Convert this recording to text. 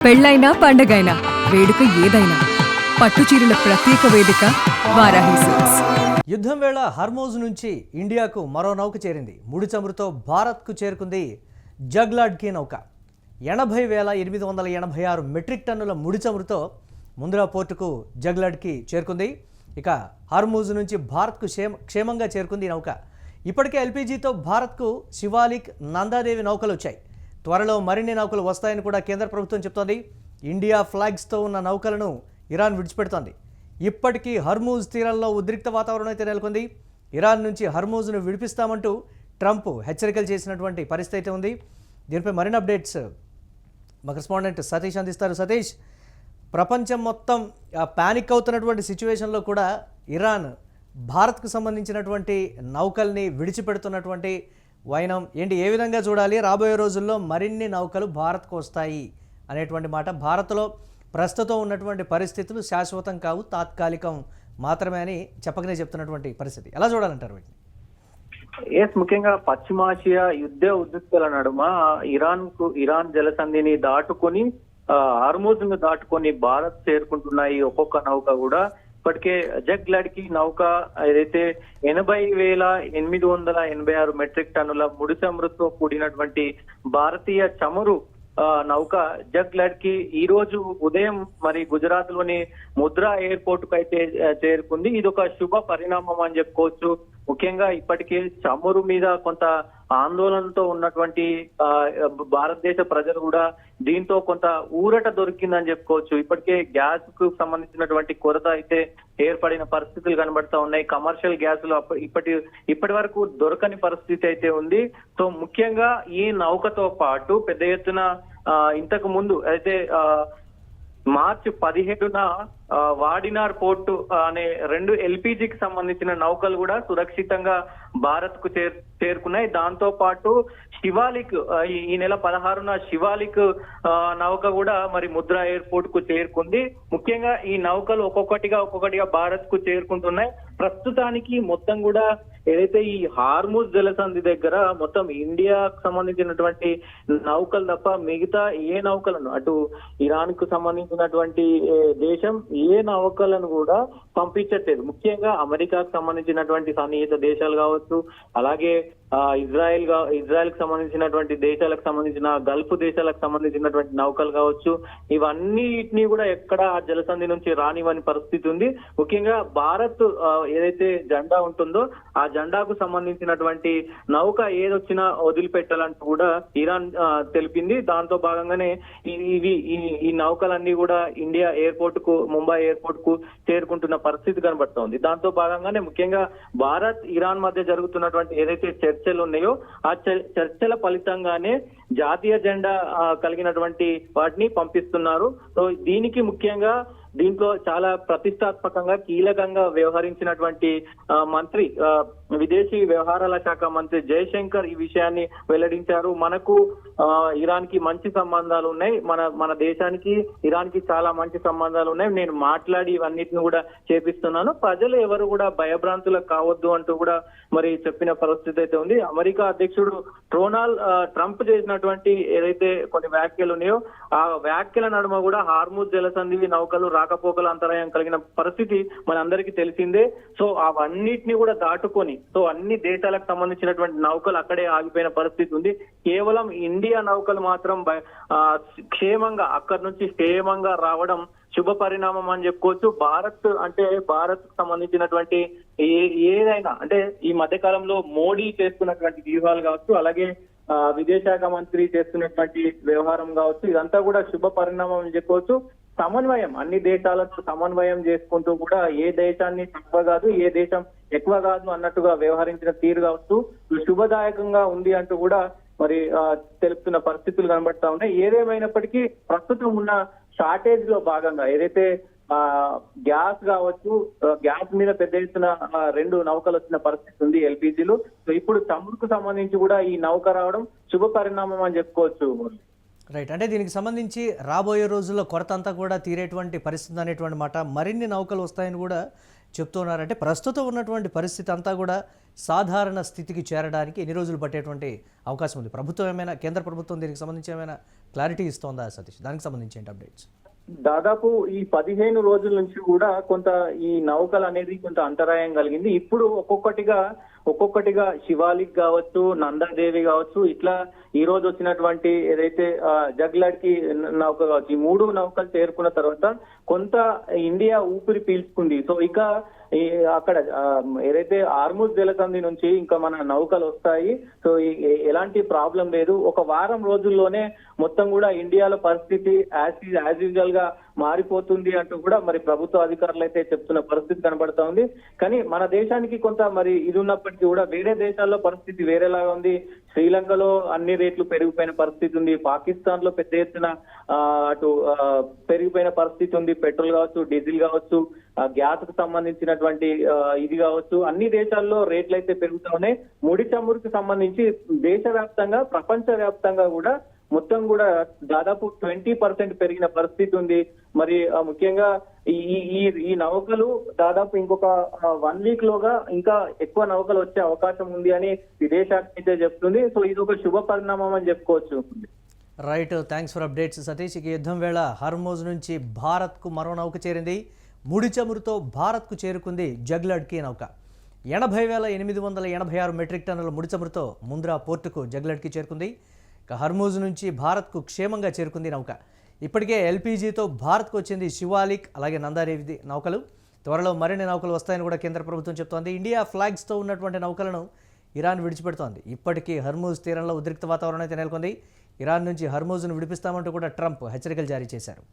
పెళ్ళైనా పండగైనా వేడుక ఏదైనా పట్టుచీరల ప్రత్యేక వేదిక వారాహి సిల్క్స్. యుద్ధం వేళ హర్మోజ్ నుంచి ఇండియాకు మరో నౌక చేరింది. ముడి చమురుతో భారత్కు చేరుకుంది జగ్లాడ్కి నౌక. 80,886 మెట్రిక్ టన్నుల ముడి చమురుతో ముంద్రా పోర్టుకు జగ్లాడ్కి చేరుకుంది. ఇక హర్మూజ్ నుంచి భారత్కు క్షేమంగా చేరుకుంది ఈ నౌక. ఇప్పటికే ఎల్పీజీతో భారత్కు శివాలిక్, నందాదేవి నౌకలు వచ్చాయి. త్వరలో మరిన్ని నౌకలు వస్తాయని కూడా కేంద్ర ప్రభుత్వం చెప్తోంది. ఇండియా ఫ్లాగ్స్తో ఉన్న నౌకలను ఇరాన్ విడిచిపెడుతోంది. ఇప్పటికీ హర్మూజ్ తీరంలో ఉద్రిక్త వాతావరణం అయితే నెలకొంది. ఇరాన్ నుంచి హర్మూజ్ను విడిపిస్తామంటూ ట్రంప్ హెచ్చరికలు చేసినటువంటి పరిస్థితి ఉంది. దీనిపై మరిన్ని అప్డేట్స్ మా కరెస్పాండెంట్ సతీష్ అందిస్తారు. సతీష్, ప్రపంచం మొత్తం ప్యానిక్ అవుతున్నటువంటి సిచ్యువేషన్లో కూడా ఇరాన్ భారత్కు సంబంధించినటువంటి నౌకల్ని విడిచిపెడుతున్నటువంటి వైనం ఏంటి, ఏ విధంగా చూడాలి? రాబోయే రోజుల్లో మరిన్ని నౌకలు భారత్కు వస్తాయి అనేటువంటి మాట. భారత్లో ప్రస్తుతం ఉన్నటువంటి పరిస్థితులు శాశ్వతం కావు, తాత్కాలికం మాత్రమే అని చెప్పకనే చెప్తున్నటువంటి పరిస్థితి. ఎలా చూడాలంటారు వీటిని? ముఖ్యంగా పశ్చిమాసియా యుద్ధ ఉద్రిక్తల నడుమ ఇరాన్ జలసంధిని దాటుకొని హార్మూజ్ ను దాటుకొని భారత్ చేరుకుంటున్నాయి ఒక్కొక్క నౌక కూడా. ఇప్పటికే జగ్లాడ్కి నౌక ఏదైతే 80,886 మెట్రిక్ టన్నుల ముడి చమురుతో కూడినటువంటి భారతీయ చమురు నౌక జగ్లాడ్కి ఈ రోజు ఉదయం మరి గుజరాత్ లోని ముద్రా ఎయిర్పోర్ట్ కు అయితే చేరుకుంది. ఇది ఒక శుభ పరిణామం అని చెప్పుకోవచ్చు. ముఖ్యంగా ఇప్పటికే చమురు మీద కొంత ఆందోళనతో ఉన్నటువంటి భారతదేశ ప్రజలు కూడా దీంతో కొంత ఊరట దొరికిందని చెప్పుకోవచ్చు. ఇప్పటికే గ్యాస్ కు సంబంధించినటువంటి కొరత అయితే ఏర్పడిన పరిస్థితులు కనబడతా ఉన్నాయి. కమర్షియల్ గ్యాసులు ఇప్పటి వరకు దొరకని పరిస్థితి అయితే ఉంది. సో ముఖ్యంగా ఈ నౌకతో పాటు పెద్ద ఎత్తున ఇంతకు ముందు అయితే మార్చి 17న వాడినార్ పోర్టు అనే 2 ఎల్పీజీకి సంబంధించిన నౌకలు కూడా సురక్షితంగా భారత్ కు చేరుకున్నాయి. దాంతో పాటు శివాలిక్ ఈ నెల 16న శివాలిక్ నౌక కూడా మరి ముద్రా ఎయిర్పోర్ట్ కు చేరుకుంది. ముఖ్యంగా ఈ నౌకలు ఒక్కొక్కటిగా భారత్ కు చేరుకుంటున్నాయి. ప్రస్తుతానికి మొత్తం కూడా ఏదైతే ఈ హార్మూజ్ జలసంధి దగ్గర మొత్తం ఇండియాకు సంబంధించినటువంటి నౌకలు తప్ప మిగతా ఏ నౌకలను అటు ఇరాన్ కు సంబంధించినటువంటి దేశం ఏ నౌకలను కూడా పంపించట్లేదు. ముఖ్యంగా అమెరికాకు సంబంధించినటువంటి సన్నిహిత దేశాలు కావచ్చు, అలాగే ఇజ్రాయెల్ కు సంబంధించినటువంటి దేశాలకు సంబంధించిన గల్ఫ్ దేశాలకు సంబంధించినటువంటి నౌకలు కావచ్చు, ఇవన్నిటినీ కూడా ఎక్కడ ఆ జలసంధి నుంచి రానివని పరిస్థితి ఉంది. ముఖ్యంగా భారత్ ఏదైతే జెండా ఉంటుందో ఆ జెండాకు సంబంధించినటువంటి నౌక ఏదొచ్చినా వదిలిపెట్టాలంటూ కూడా ఇరాన్ తెలిపింది. దాంతో భాగంగానే ఈ నౌకలన్నీ కూడా ఇండియా ఎయిర్పోర్ట్ కు, ముంబై ఎయిర్పోర్ట్ కు చేరుకుంటున్న పరిస్థితి కనబడుతోంది. దాంతో భాగంగానే ముఖ్యంగా భారత్ ఇరాన్ మధ్య జరుగుతున్నటువంటి ఏదైతే చర్చలు ఉన్నాయో ఆ చర్చల ఫలితంగానే జాతీయ జెండా కలిగినటువంటి వాటిని పంపిస్తున్నారు. సో దీనికి ముఖ్యంగా దీంట్లో చాలా ప్రతిష్టాత్మకంగా కీలకంగా వ్యవహరించినటువంటి మంత్రి, విదేశీ వ్యవహారాల శాఖ మంత్రి జయశంకర్ ఈ విషయాన్ని వెల్లడించారు. మనకు ఇరాన్ కి మంచి సంబంధాలు ఉన్నాయి, మన దేశానికి ఇరాన్ కి చాలా మంచి సంబంధాలు ఉన్నాయి, నేను మాట్లాడి ఇవన్నిటిని కూడా చేపిస్తున్నాను, ప్రజలు ఎవరు కూడా భయభ్రాంతులకు కావద్దు అంటూ కూడా మరి చెప్పిన పరిస్థితి అయితే ఉంది. అమెరికా అధ్యక్షుడు ట్రంప్ చేసినటువంటి ఏదైతే కొన్ని వ్యాఖ్యలు ఉన్నాయో ఆ వ్యాఖ్యల నడుమ కూడా హార్మూజ్ జలసంధి నౌకలు రాకపోకల అంతరాయం కలిగిన పరిస్థితి మనందరికీ తెలిసిందే. సో అవన్నిటిని కూడా దాటుకొని సో అన్ని దేశాలకు సంబంధించినటువంటి నౌకలు అక్కడే ఆగిపోయిన పరిస్థితి ఉంది. కేవలం ఇండియా నౌకలు మాత్రం క్షేమంగా అక్కడి నుంచి క్షేమంగా రావడం శుభ పరిణామం అని చెప్పుకోవచ్చు. భారత్ కు సంబంధించినటువంటి ఏదైనా అంటే ఈ మధ్య కాలంలో మోడీ చేస్తున్నటువంటి వ్యూహాలు కావచ్చు, అలాగే విదేశాంగ మంత్రి చేస్తున్నటువంటి వ్యవహారం కావచ్చు, ఇదంతా కూడా శుభ పరిణామం అని చెప్పుకోవచ్చు. సమన్వయం, అన్ని దేశాలతో సమన్వయం చేసుకుంటూ కూడా ఏ దేశాన్ని తక్కువ కాదు, ఏ దేశం ఎక్కువ కాదు అన్నట్టుగా వ్యవహరించిన తీరు కావచ్చు శుభదాయకంగా ఉంది అంటూ కూడా మరి తెలుపుతున్న పరిస్థితులు కనబడతా ఉన్నాయి. ఏదేమైనప్పటికీ ప్రస్తుతం ఉన్న షార్టేజ్ లో భాగంగా ఏదైతే గ్యాస్ కావచ్చు, గ్యాస్ మీద పెద్ద ఎత్తున 2 నౌకలు వచ్చిన పరిస్థితి ఉంది ఎల్పీజీలు. సో ఇప్పుడు చమురుకు సంబంధించి కూడా ఈ నౌక రావడం శుభ పరిణామం అని చెప్పుకోవచ్చు. రైట్, అంటే దీనికి సంబంధించి రాబోయే రోజుల్లో కొరత అంతా కూడా తీరేటువంటి పరిస్థితి అనేటువంటి మాట. మరిన్ని నౌకలు వస్తాయని కూడా చెప్తున్నారంటే ప్రస్తుతం ఉన్నటువంటి పరిస్థితి అంతా కూడా సాధారణ స్థితికి చేరడానికి ఎన్ని రోజులు పట్టేటువంటి అవకాశం ఉంది? ప్రభుత్వం ఏమైనా, కేంద్ర ప్రభుత్వం దీనికి సంబంధించి ఏమైనా క్లారిటీ ఇస్తోందా సతీష్? దానికి సంబంధించి ఏంటి అప్డేట్స్? దాదాపు ఈ 15 రోజుల నుంచి కూడా కొంత ఈ నౌకలు అనేది కొంత అంతరాయం కలిగింది. ఇప్పుడు ఒక్కొక్కటిగా శివాలిక్ కావచ్చు, నందాదేవి కావచ్చు, ఇట్లా ఈ రోజు వచ్చినటువంటి ఏదైతే జగ్లడ్కి నౌక కావచ్చు, ఈ 3 నౌకలు చేరుకున్న తర్వాత కొంత ఇండియా ఊపిరి పీల్చుకుంది. సో ఇక అక్కడ ఏదైతే హార్ముజ్ జలసంధి నుంచి ఇంకా మన నౌకలు వస్తాయి. సో ఎలాంటి ప్రాబ్లం లేదు. ఒక వారం రోజుల్లోనే మొత్తం కూడా ఇండియాలో పరిస్థితి యాజ్ యూజువల్ గా మారిపోతుంది అంటూ కూడా మరి ప్రభుత్వ అధికారులు అయితే చెప్తున్న పరిస్థితి కనబడతా ఉంది. కానీ మన దేశానికి కొంత మరి ఇది ఉన్నప్పటికీ కూడా వేరే దేశాల్లో పరిస్థితి వేరేలాగా ఉంది. శ్రీలంకలో అన్ని రేట్లు పెరిగిపోయిన పరిస్థితి ఉంది. పాకిస్తాన్ లో పెద్ద ఎత్తున అటు పెరిగిపోయిన పరిస్థితి ఉంది. పెట్రోల్ కావచ్చు, డీజిల్ కావచ్చు, గ్యాస్ కు సంబంధించినటువంటి ఇది కావచ్చు, అన్ని దేశాల్లో రేట్లు అయితే పెరుగుతా ఉన్నాయి. ముడి చమురుకు సంబంధించి దేశవ్యాప్తంగా, ప్రపంచ వ్యాప్తంగా కూడా మొత్తం కూడా దాదాపు 20% పెరిగిన పరిస్థితి ఉంది. మరి ముఖ్యంగా ఈ నౌకలు దాదాపు ఇంకొక 1 వీక్ లోగా ఇంకా ఎక్కువ నౌకలు వచ్చే అవకాశం ఉంది అని విదేశాంగ అయితే చెప్తుంది. సో ఇది ఒక శుభ పరిణామం అని చెప్పుకోవచ్చు. Right, thanks for updates Satish. ఇక యుద్ధం వేళ హర్మోజ్ నుంచి భారత్కు మరో నౌక చేరింది. ముడి చమురుతో భారత్కు చేరుకుంది జగ్లడ్కి నౌక. 80,886 మెట్రిక్ టన్నుల ముడి చమురుతో ముంద్రా పోర్టుకు జగ్లడ్కి చేరుకుంది. ఇక హర్మూజ్ నుంచి భారత్కు క్షేమంగా చేరుకుంది నౌక. ఇప్పటికే ఎల్పీజీతో భారత్కు వచ్చింది శివాలిక్, అలాగే నందాదేవి నౌకలు. త్వరలో మరిన్ని నౌకలు వస్తాయని కూడా కేంద్ర ప్రభుత్వం చెప్తోంది. ఇండియా ఫ్లాగ్స్తో ఉన్నటువంటి నౌకలను ఇరాన్ విడిచిపెడుతోంది. ఇప్పటికీ హర్మూజ్ తీరంలో ఉద్రిక్త వాతావరణం అయితే నెలకొంది. ఇరాన్ నుంచి హర్మూజ్ను విడిపిస్తామంటూ కూడా ట్రంప్ హెచ్చరికలు జారీ చేశారు.